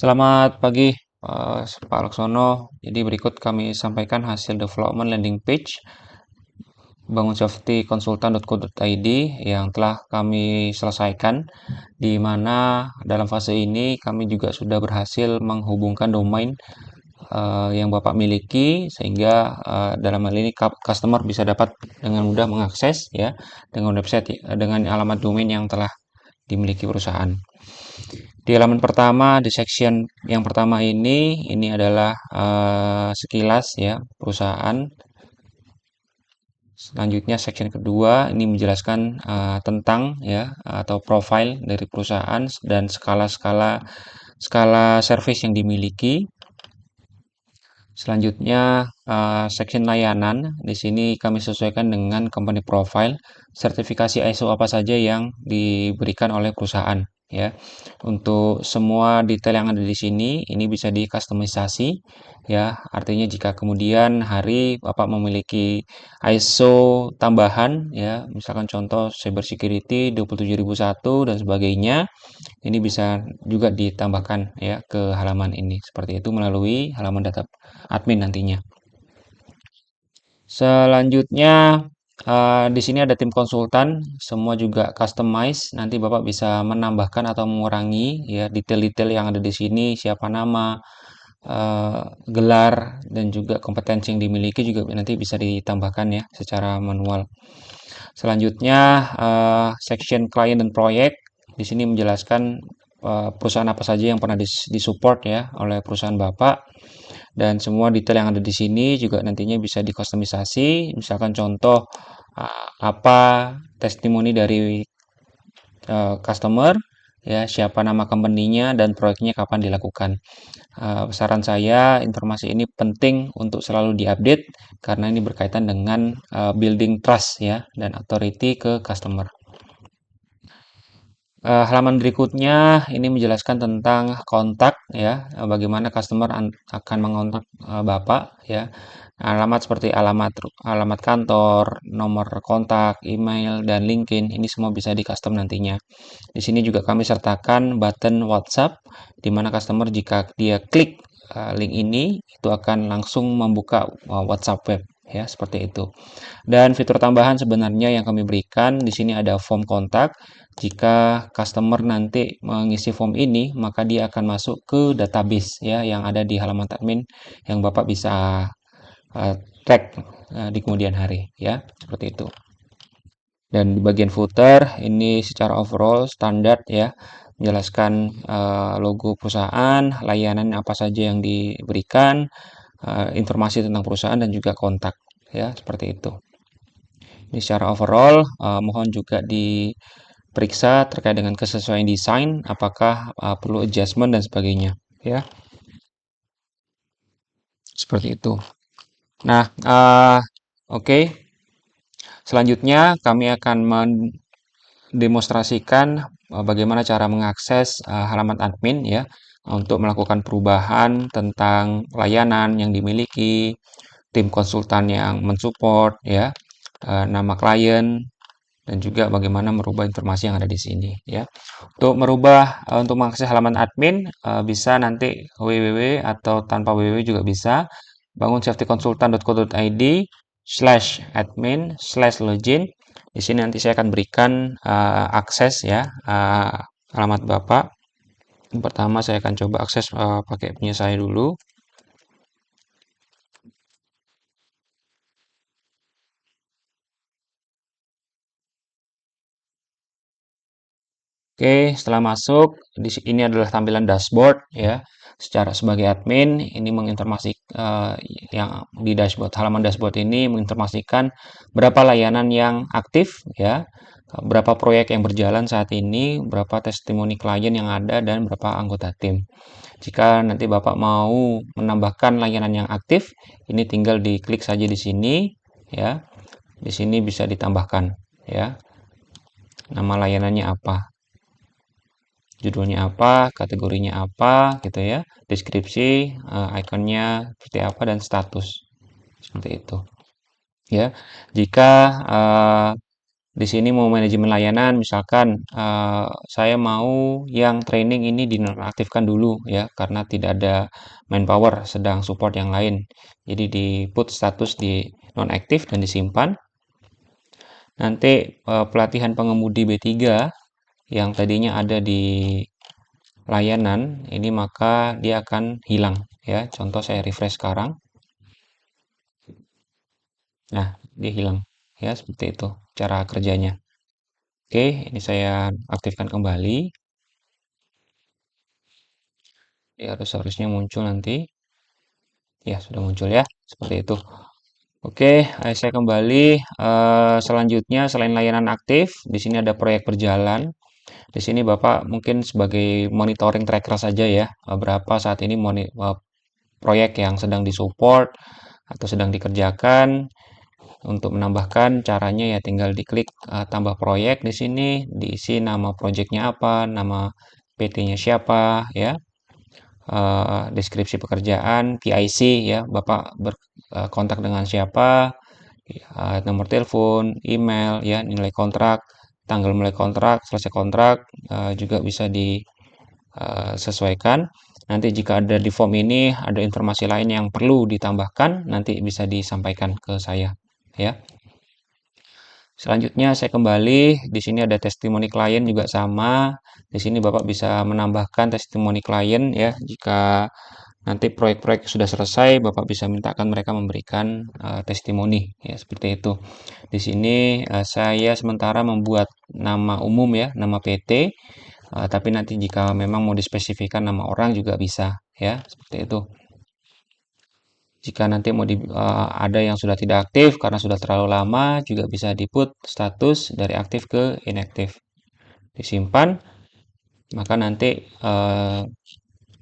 Selamat pagi, Pak Laksono. Jadi berikut kami sampaikan hasil development landing page bangusafetyconsultant.co.id yang telah kami selesaikan, di mana dalam fase ini kami juga sudah berhasil menghubungkan domain yang Bapak miliki, sehingga dalam hal ini customer bisa dapat dengan mudah mengakses ya dengan website dengan alamat domain yang telah dimiliki perusahaan. Di halaman pertama, di section yang pertama ini adalah sekilas ya perusahaan. Selanjutnya section kedua ini menjelaskan tentang ya atau profile dari perusahaan dan skala service yang dimiliki. Selanjutnya section layanan. Di sini kami sesuaikan dengan company profile, sertifikasi ISO apa saja yang diberikan oleh perusahaan ya. Untuk semua detail yang ada di sini ini bisa dikustomisasi ya. Artinya jika kemudian hari Bapak memiliki ISO tambahan ya, misalkan contoh cybersecurity 27001 dan sebagainya, ini bisa juga ditambahkan ya ke halaman ini. Seperti itu melalui halaman data admin nantinya. Selanjutnya di sini ada tim konsultan, semua juga customize. Nanti Bapak bisa menambahkan atau mengurangi ya detail-detail yang ada di sini, siapa nama, gelar dan juga kompetensi yang dimiliki juga nanti bisa ditambahkan ya secara manual. Selanjutnya section klien dan proyek. Di sini menjelaskan perusahaan apa saja yang pernah disupport ya oleh perusahaan Bapak, dan semua detail yang ada di sini juga nantinya bisa dikustomisasi. Misalkan contoh apa testimoni dari customer ya, siapa nama company-nya dan proyeknya kapan dilakukan. Saran saya informasi ini penting untuk selalu diupdate karena ini berkaitan dengan building trust ya dan authority ke customer. Halaman berikutnya ini menjelaskan tentang kontak ya, bagaimana customer akan mengontak Bapak ya. Alamat seperti alamat kantor, nomor kontak, email, dan LinkedIn ini semua bisa di custom nantinya. Di sini juga kami sertakan button WhatsApp, di mana customer jika dia klik link ini itu akan langsung membuka WhatsApp web ya, seperti itu. Dan fitur tambahan sebenarnya yang kami berikan di sini ada form kontak. Jika customer nanti mengisi form ini, maka dia akan masuk ke database ya yang ada di halaman admin yang Bapak bisa track di kemudian hari ya, seperti itu. Dan di bagian footer ini secara overall standar ya, menjelaskan logo perusahaan, layanan apa saja yang diberikan, informasi tentang perusahaan dan juga kontak ya, seperti itu. Ini secara overall, mohon juga diperiksa terkait dengan kesesuaian desain, apakah perlu adjustment dan sebagainya, ya. Seperti itu. Nah, oke. Selanjutnya kami akan mendemonstrasikan bagaimana cara mengakses halaman admin ya untuk melakukan perubahan tentang layanan yang dimiliki, tim konsultan yang mensupport ya, nama klien, dan juga bagaimana merubah informasi yang ada di sini ya. Untuk mengakses halaman admin bisa nanti www atau tanpa www juga bisa, bangusafetyconsultant.co.id/admin/login. Di sini nanti saya akan berikan akses ya alamat Bapak. Yang pertama saya akan coba akses pakai punya saya dulu. Oke, setelah masuk, ini adalah tampilan dashboard ya. Secara sebagai admin, ini yang di dashboard, halaman dashboard ini menginformasikan berapa layanan yang aktif ya, berapa proyek yang berjalan saat ini, berapa testimoni klien yang ada, dan berapa anggota tim. Jika nanti Bapak mau menambahkan layanan yang aktif, ini tinggal diklik saja di sini ya. Di sini bisa ditambahkan ya. Nama layanannya apa? Judulnya apa, kategorinya apa, gitu ya, deskripsi, ikonnya seperti apa, dan status seperti itu. Ya, jika Di sini mau manajemen layanan, misalkan saya mau yang training ini dinonaktifkan dulu ya, karena tidak ada manpower sedang support yang lain. Jadi di put status di nonaktif dan disimpan. Nanti pelatihan pengemudi B3 yang tadinya ada di layanan ini maka dia akan hilang ya. Contoh saya refresh sekarang. Nah, dia hilang ya, seperti itu cara kerjanya. Oke, ini saya aktifkan kembali. Ya, harusnya muncul nanti. Ya, sudah muncul ya, seperti itu. Oke, saya kembali. Selanjutnya, selain layanan aktif, di sini ada proyek berjalan. Di sini Bapak mungkin sebagai monitoring tracker saja ya, berapa saat ini proyek yang sedang disupport atau sedang dikerjakan. Untuk menambahkan caranya ya tinggal diklik tambah proyek di sini, diisi nama proyeknya apa, nama PT-nya siapa ya, deskripsi pekerjaan, PIC ya, Bapak berkontak dengan siapa, nomor telepon, email ya, nilai kontrak, tanggal mulai kontrak, selesai kontrak juga bisa disesuaikan. Nanti jika ada di form ini ada informasi lain yang perlu ditambahkan, nanti bisa disampaikan ke saya ya. Selanjutnya saya kembali, di sini ada testimoni klien juga sama. Di sini Bapak bisa menambahkan testimoni klien ya. Jika nanti proyek-proyek sudah selesai, Bapak bisa mintakan mereka memberikan testimoni ya, seperti itu. Di sini saya sementara membuat nama umum ya, nama PT. Tapi nanti jika memang mau dispesifikan nama orang juga bisa ya, seperti itu. Jika nanti ada yang sudah tidak aktif karena sudah terlalu lama, juga bisa di-put status dari aktif ke inaktif. Disimpan, maka nanti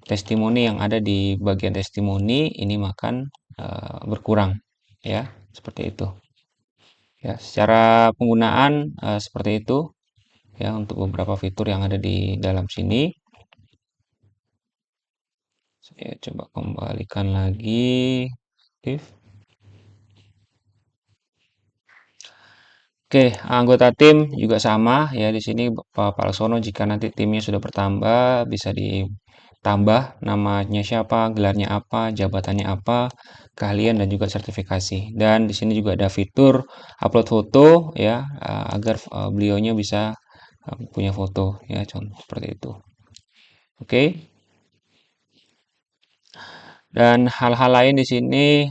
testimoni yang ada di bagian testimoni ini makan berkurang, ya, seperti itu. Ya, secara penggunaan seperti itu, ya, untuk beberapa fitur yang ada di dalam sini. Saya coba kembalikan lagi. Aktif. Oke, anggota tim juga sama ya di sini Pak Laksono jika nanti timnya sudah bertambah bisa ditambah namanya siapa, gelarnya apa, jabatannya apa, keahlian dan juga sertifikasi. Dan di sini juga ada fitur upload foto ya agar beliaunya bisa punya foto ya contoh seperti itu. Oke. Dan hal-hal lain di sini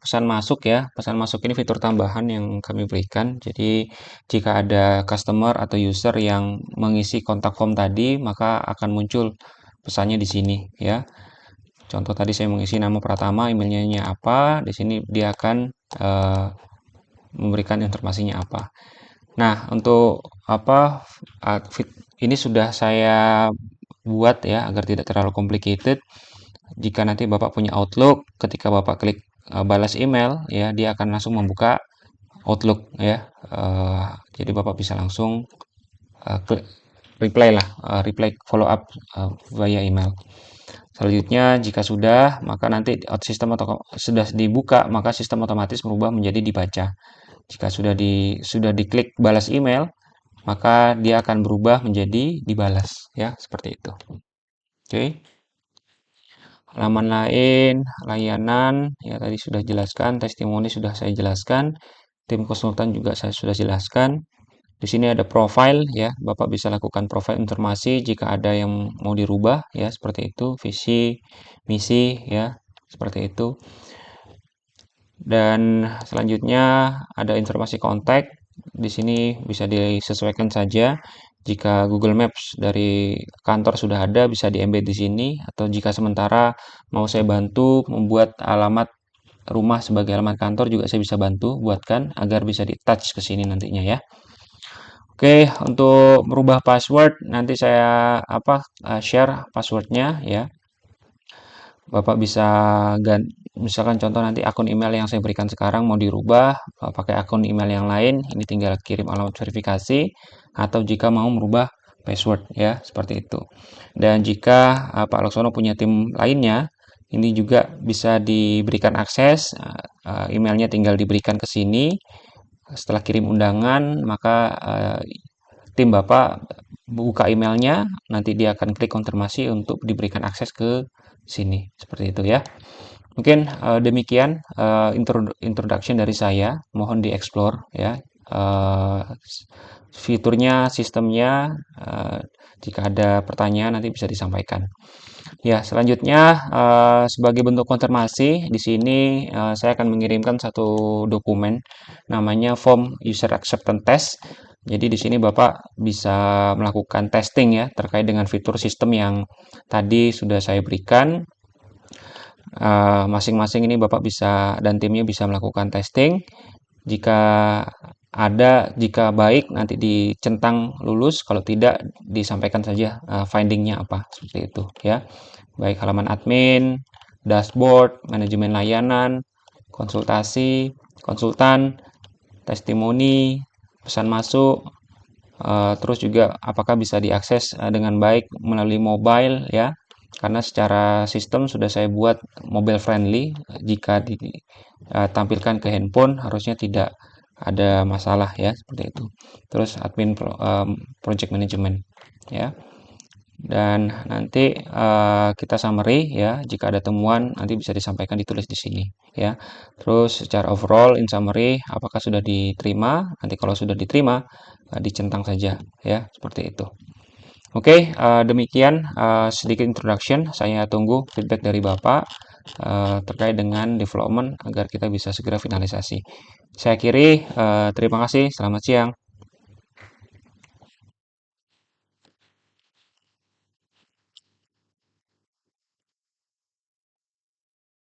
pesan masuk ya. Pesan masuk ini fitur tambahan yang kami berikan. Jadi jika ada customer atau user yang mengisi kontak form tadi, maka akan muncul pesannya di sini ya. Contoh tadi saya mengisi nama Pratama, emailnya apa, di sini dia akan memberikan informasinya apa. Nah, untuk apa ini sudah saya buat ya agar tidak terlalu complicated. Jika nanti Bapak punya Outlook, ketika Bapak klik balas email, ya dia akan langsung membuka Outlook ya. Jadi Bapak bisa langsung klik reply lah, reply follow up via email. Selanjutnya, jika sudah, maka nanti sistem atau sudah dibuka, maka sistem otomatis berubah menjadi dibaca. Jika sudah diklik balas email, maka dia akan berubah menjadi dibalas ya, seperti itu. Oke. Halaman lain, layanan, ya tadi sudah jelaskan, testimoni sudah saya jelaskan, tim konsultan juga saya sudah jelaskan. Di sini ada profile ya, Bapak bisa lakukan profile informasi jika ada yang mau dirubah ya, seperti itu, visi, misi ya, seperti itu. Dan selanjutnya ada informasi kontak. Di sini bisa disesuaikan saja. Jika Google Maps dari kantor sudah ada, bisa di-embed di sini. Atau jika sementara mau saya bantu membuat alamat rumah sebagai alamat kantor juga saya bisa bantu buatkan agar bisa di-touch ke sini nantinya ya. Oke, untuk merubah password nanti saya share passwordnya ya. Bapak bisa misalkan contoh nanti akun email yang saya berikan sekarang mau dirubah pakai akun email yang lain, ini tinggal kirim alamat verifikasi atau jika mau merubah password ya, seperti itu. Dan jika Pak Laksono punya tim lainnya, ini juga bisa diberikan akses emailnya tinggal diberikan ke sini Setelah kirim undangan, maka tim Bapak buka emailnya, nanti dia akan klik konfirmasi untuk diberikan akses ke sini. Seperti itu ya. Mungkin demikian introduction dari saya. Mohon dieksplor ya. Fiturnya, sistemnya. Jika ada pertanyaan nanti bisa disampaikan. Ya, selanjutnya sebagai bentuk konfirmasi di sini saya akan mengirimkan satu dokumen namanya form user acceptance test. Jadi di sini Bapak bisa melakukan testing ya terkait dengan fitur sistem yang tadi sudah saya berikan. Masing-masing ini Bapak bisa dan timnya bisa melakukan testing. Jika jika baik nanti dicentang lulus, kalau tidak disampaikan saja findingnya apa, seperti itu ya. Baik halaman admin, dashboard, manajemen layanan, konsultasi, konsultan, testimoni, pesan masuk, terus juga apakah bisa diakses dengan baik melalui mobile ya. Karena secara sistem sudah saya buat mobile friendly, jika ditampilkan ke handphone harusnya tidak ada masalah ya, seperti itu. Terus admin project management ya. Dan nanti kita summary ya, jika ada temuan nanti bisa disampaikan ditulis di sini ya. Terus secara overall in summary apakah sudah diterima? Nanti kalau sudah diterima dicentang saja ya, seperti itu. Oke, demikian sedikit introduction. Saya tunggu feedback dari Bapak terkait dengan development agar kita bisa segera finalisasi. Saya akhiri, terima kasih, selamat siang.